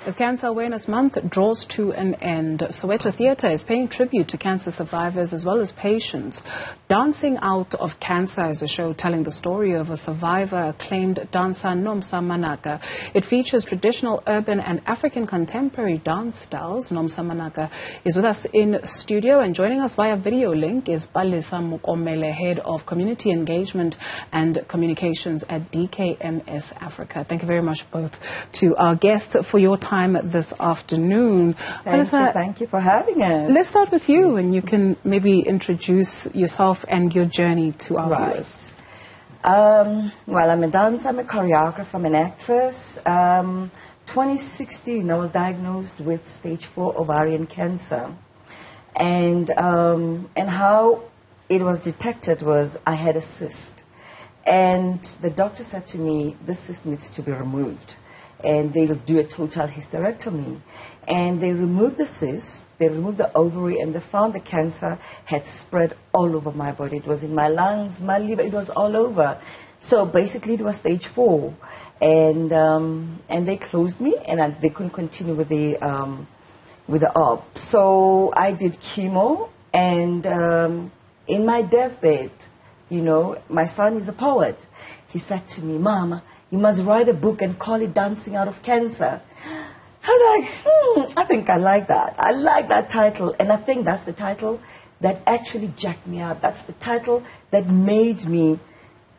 As Cancer Awareness Month draws to an end, Soweto Theatre is paying tribute to cancer survivors as well as patients. Dancing Out of Cancer is a show telling the story of a survivor, acclaimed dancer Nomsa Manaka. It features traditional, urban and African contemporary dance styles. Nomsa Manaka is with us in studio, and joining us via video link is Palesa Mokomele, Head of Community Engagement and Communications at DKMS Africa. Thank you very much both to our guests for your time this afternoon. Thank you for having us. Let's start with you, and you can maybe introduce yourself and your journey to our viewers. Well, I'm a dancer, I'm a choreographer, I'm an actress. 2016, I was diagnosed with stage 4 ovarian cancer. And how it was detected was I had a cyst. And the doctor said to me, this cyst needs to be removed. And they will do a total hysterectomy. And they removed the cyst, they removed the ovary, and they found the cancer had spread all over my body. It was in my lungs, my liver, it was all over. So basically it was stage 4. And they closed me, and they couldn't continue with the op. So I did chemo, and in my deathbed, you know, my son is a poet. He said to me, Mama, you must write a book and call it Dancing Out of Cancer. I was like, I think I like that. I like that title. And I think that's the title that actually jacked me up. That's the title that made me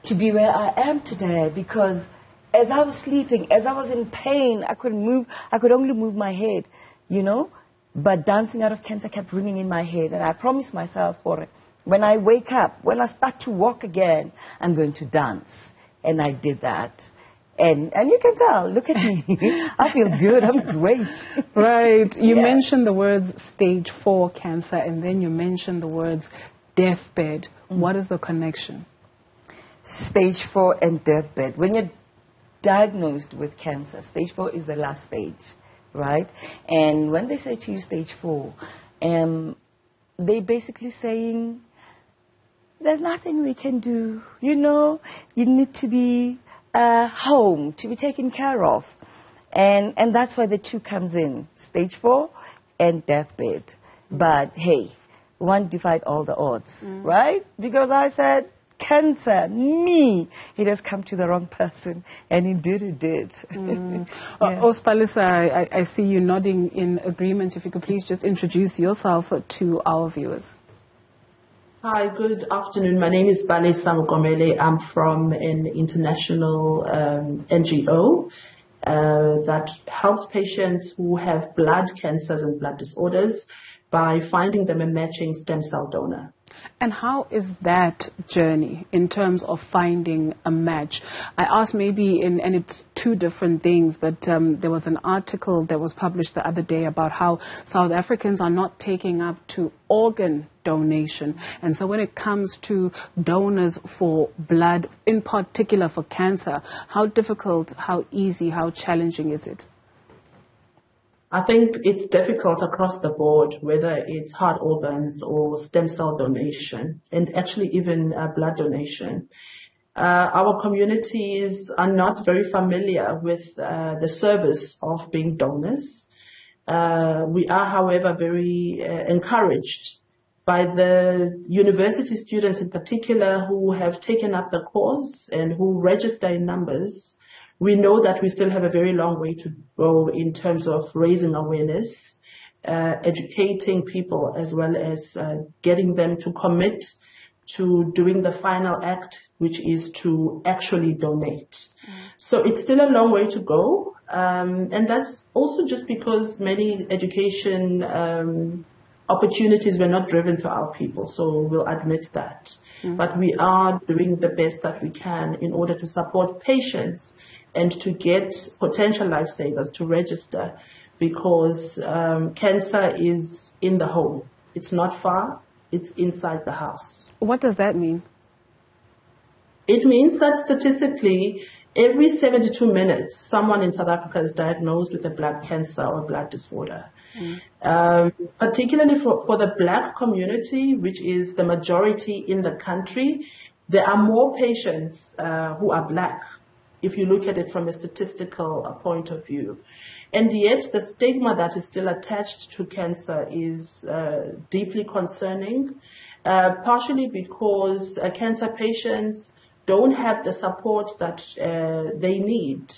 to be where I am today. Because as I was sleeping, as I was in pain, I couldn't move. I could only move my head, you know. But Dancing Out of Cancer kept ringing in my head. And I promised myself for it. When I wake up, when I start to walk again, I'm going to dance. And I did that. And you can tell, look at me. I feel good. I'm great. Right. You mentioned the words stage 4 cancer, and then you mentioned the words deathbed. What is the connection? Stage 4 and deathbed. When you're diagnosed with cancer, stage 4 is the last stage, right? And when they say to you stage 4, they basically saying, there's nothing we can do. You know, you need to be home, to be taken care of. And that's why the two comes in, stage 4 and deathbed. But hey, one defied all the odds, right? Because I said, cancer, me, it has come to the wrong person. And indeed it did. Palesa, I see you nodding in agreement. If you could please just introduce yourself to our viewers. Hi, good afternoon. My name is Palesa Mokomele. I'm from an international NGO that helps patients who have blood cancers and blood disorders by finding them a matching stem cell donor. And how is that journey in terms of finding a match? I asked maybe, and it's two different things, but there was an article that was published the other day about how South Africans are not taking up to organ donation. And so when it comes to donors for blood, in particular for cancer, how difficult, how easy, how challenging is it? I think it's difficult across the board, whether it's heart organs or stem cell donation, and actually even blood donation. Our communities are not very familiar with the service of being donors. We are, however, very encouraged by the university students in particular who have taken up the cause and who register in numbers. We know that we still have a very long way to go in terms of raising awareness, educating people, as well as getting them to commit to doing the final act, which is to actually donate. So it's still a long way to go. And that's also just because many education opportunities were not driven for our people. So we'll admit that. But we are doing the best that we can in order to support patients and to get potential lifesavers to register, because cancer is in the home. It's not far, it's inside the house. What does that mean? It means that statistically, every 72 minutes, someone in South Africa is diagnosed with a blood cancer or blood disorder. Particularly for the black community, which is the majority in the country, there are more patients who are black if you look at it from a statistical point of view. And yet the stigma that is still attached to cancer is deeply concerning, partially because cancer patients don't have the support that they need.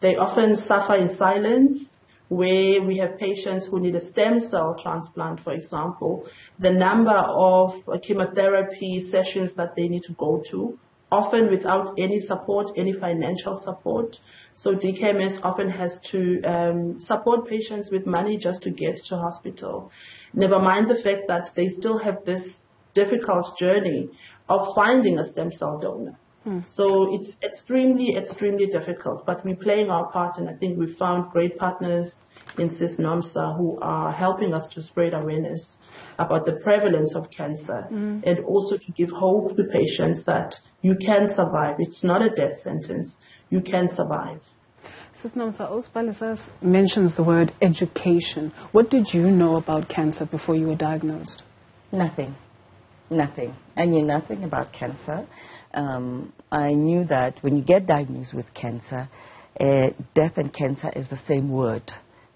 They often suffer in silence, where we have patients who need a stem cell transplant, for example. The number of chemotherapy sessions that they need to go to, often without any support, any financial support. So DKMS often has to support patients with money just to get to hospital. Never mind the fact that they still have this difficult journey of finding a stem cell donor. So it's extremely, extremely difficult, but we're playing our part, and I think we've found great partners in Nomsa who are helping us to spread awareness about the prevalence of cancer and also to give hope to patients that you can survive. It's not a death sentence. You can survive. Sis Nomsa, Palesa mentions the word education. What did you know about cancer before you were diagnosed? Nothing. I knew nothing about cancer. I knew that when you get diagnosed with cancer, death and cancer is the same word,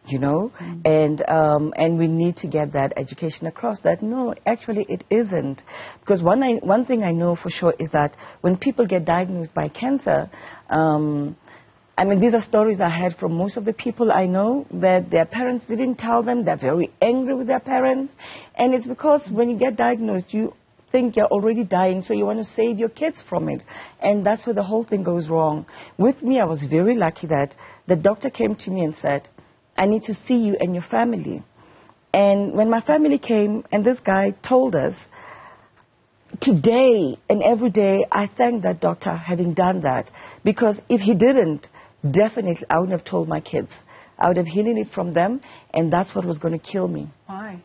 you know, and we need to get that education across that no, actually it isn't, because one thing I know for sure is that when people get diagnosed by cancer, I mean, these are stories I had from most of the people I know that their parents didn't tell them. They're very angry with their parents, and it's because when you get diagnosed, you think you're already dying, so you want to save your kids from it. And that's where the whole thing goes wrong. With me, I was very lucky that the doctor came to me and said, I need to see you and your family. And when my family came and this guy told us, today and every day, I thank that doctor having done that. Because if he didn't, definitely I wouldn't have told my kids. I would have hidden it from them, and that's what was going to kill me. Why?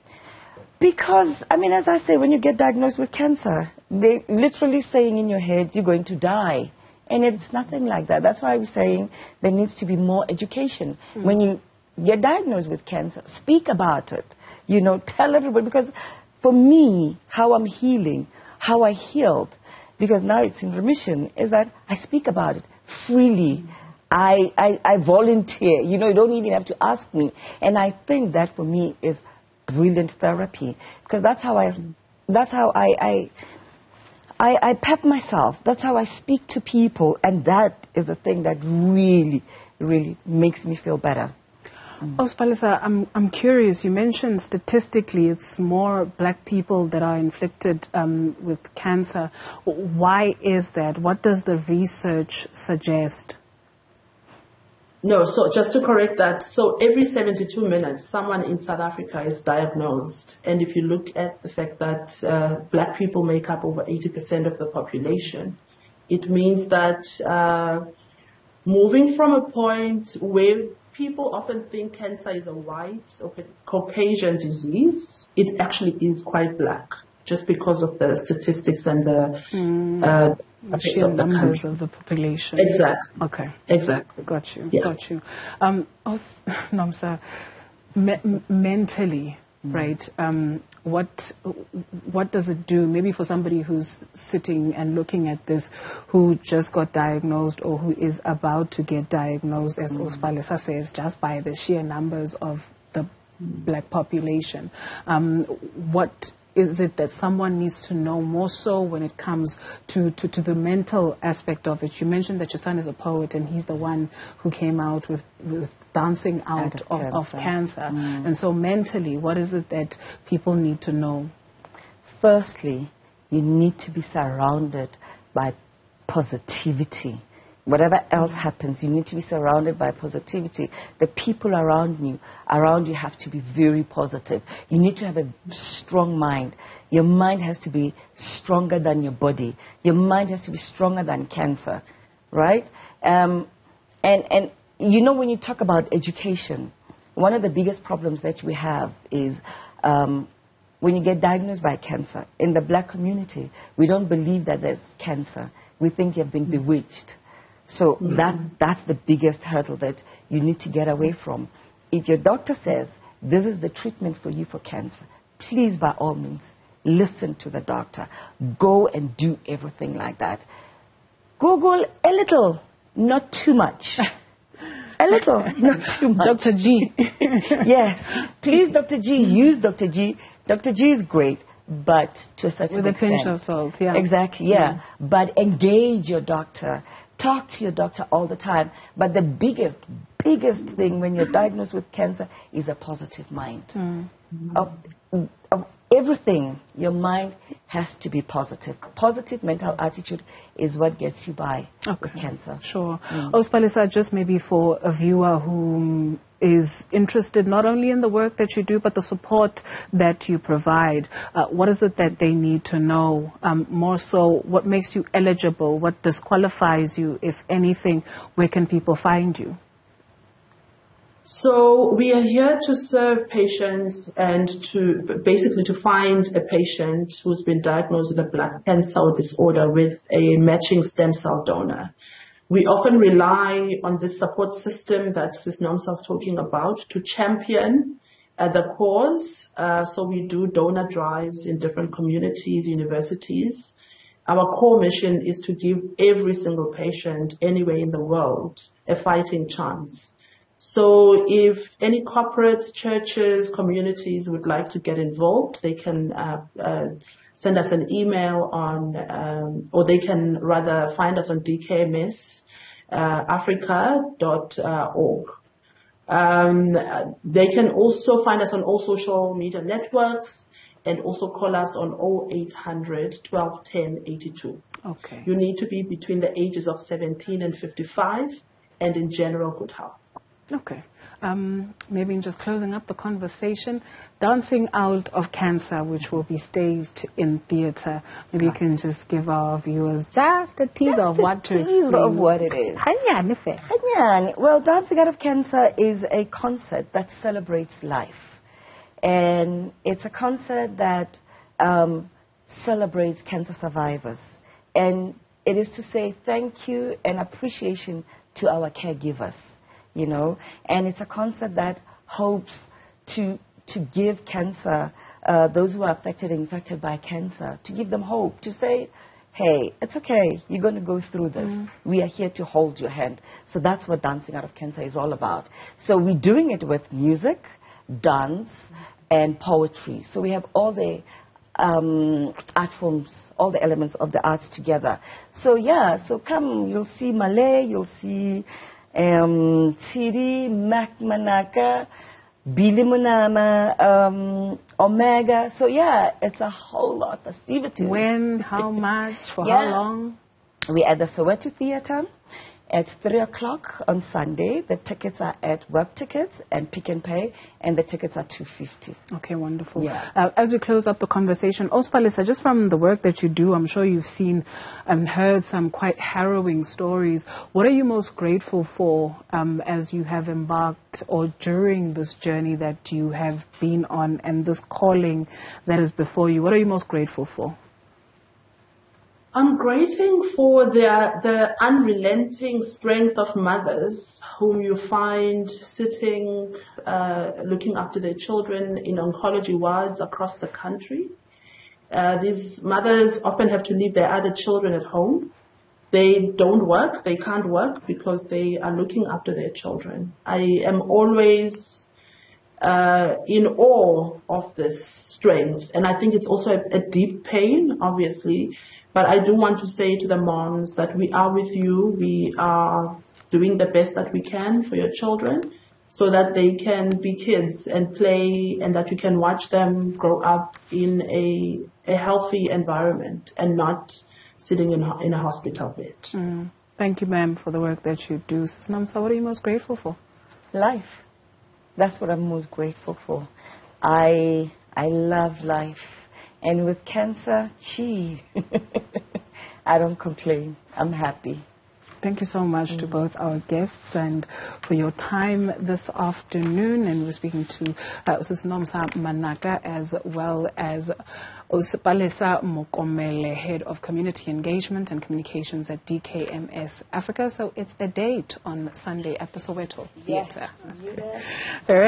Because, I mean, as I say, when you get diagnosed with cancer, they're literally saying in your head, you're going to die. And it's nothing like that. That's why I'm saying there needs to be more education. When you get diagnosed with cancer, speak about it. You know, tell everybody. Because for me, how I'm healing, how I healed, because now it's in remission, is that I speak about it freely. I volunteer. You know, you don't even have to ask me. And I think that for me is brilliant therapy, because that's how I pep myself. That's how I speak to people, and that is the thing that really, really makes me feel better. Palesa, I'm curious. You mentioned statistically it's more black people that are inflicted with cancer. Why is that? What does the research suggest? No, so just to correct that, so every 72 minutes, someone in South Africa is diagnosed. And if you look at the fact that black people make up over 80% of the population, it means that moving from a point where people often think cancer is a white or Caucasian disease, it actually is quite black, just because of the statistics and the sheer numbers of the population. Exactly. Okay. Exactly. Got you. Yeah. Got you. Nomsa, mentally, right? What does it do? Maybe for somebody who's sitting and looking at this, who just got diagnosed or who is about to get diagnosed, as Palesa says, just by the sheer numbers of the black population. What is it that someone needs to know more so when it comes to the mental aspect of it? You mentioned that your son is a poet and he's the one who came out with dancing out of cancer. And so mentally, what is it that people need to know? Firstly, you need to be surrounded by positivity. Whatever else happens, you need to be surrounded by positivity. The people around you have to be very positive. You need to have a strong mind. Your mind has to be stronger than your body. Your mind has to be stronger than cancer, right? And you know, when you talk about education, one of the biggest problems that we have is when you get diagnosed by cancer. In the black community, we don't believe that there's cancer. We think you've been bewitched. So that's the biggest hurdle that you need to get away from. If your doctor says, this is the treatment for you for cancer, please, by all means, listen to the doctor. Go and do everything like that. Google a little. not too much. A little, not too much. Dr. G. Yes. Please, Dr. G, use Dr. G. Dr. G is great, but to a certain extent. With a pinch of salt, yeah. Exactly, yeah. But engage your doctor. Talk to your doctor all the time. But the biggest thing when you're diagnosed with cancer is a positive mind. Of everything, your mind has to be positive. Positive mental attitude is what gets you by with cancer. Sure. Palesa, just maybe for a viewer who is interested not only in the work that you do, but the support that you provide, what is it that they need to know? More so, what makes you eligible? What disqualifies you, if anything? Where can people find you? So we are here to serve patients and to find a patient who's been diagnosed with a blood cancer disorder with a matching stem cell donor. We often rely on this support system that Sis Nomsa is talking about to champion the cause. So we do donor drives in different communities, universities. Our core mission is to give every single patient anywhere in the world a fighting chance. So if any corporates, churches, communities would like to get involved, they can send us an email on, or they can rather find us on DKMS Africa.org. They can also find us on all social media networks and also call us on 0800 1210 82. Okay. You need to be between the ages of 17 and 55 and in general good health. Okay. Maybe in just closing up the conversation, Dancing Out of Cancer, which will be staged in theatre. Maybe you can just give our viewers just a teaser of what to expect. Of what it is. Well, Dancing Out of Cancer is a concert that celebrates life. And it's a concert that celebrates cancer survivors. And it is to say thank you and appreciation to our caregivers. You know, and it's a concert that hopes to give cancer, those who are infected by cancer, to give them hope, to say, hey, it's okay, you're going to go through this. We are here to hold your hand. So that's what Dancing Out of Cancer is all about. So we're doing it with music, dance, and poetry. So we have all the art forms, all the elements of the arts together. So yeah, so come, you'll see Malay, you'll see Siri, Manaka, Bilimunama, Omega. So yeah, it's a whole lot of festivities. When, how much, for how long? We're at the Soweto Theatre at 3 o'clock on Sunday. The tickets are at Web Tickets and Pick and Pay, and the tickets are $250. Okay, wonderful. Yeah. As we close up the conversation, Palesa, just from the work that you do, I'm sure you've seen and heard some quite harrowing stories. What are you most grateful for as you have embarked or during this journey that you have been on and this calling that is before you? What are you most grateful for? I'm grateful for the unrelenting strength of mothers whom you find sitting, looking after their children in oncology wards across the country. These mothers often have to leave their other children at home. They don't work, they can't work because they are looking after their children. I am always in awe of this strength, and I think it's also a deep pain, obviously. But I do want to say to the moms that we are with you. We are doing the best that we can for your children so that they can be kids and play and that you can watch them grow up in a healthy environment and not sitting in a hospital bed. Thank you, ma'am, for the work that you do. Sis Nomsa, what are you most grateful for? Life. That's what I'm most grateful for. I love life. And with cancer, gee, I don't complain. I'm happy. Thank you so much to both our guests and for your time this afternoon. And we're speaking to Sis Nomsa Manaka as well as Palesa Mokomele, Head of Community Engagement and Communications at DKMS Africa. So it's a date on Sunday at the Soweto Theatre. Yes. All right.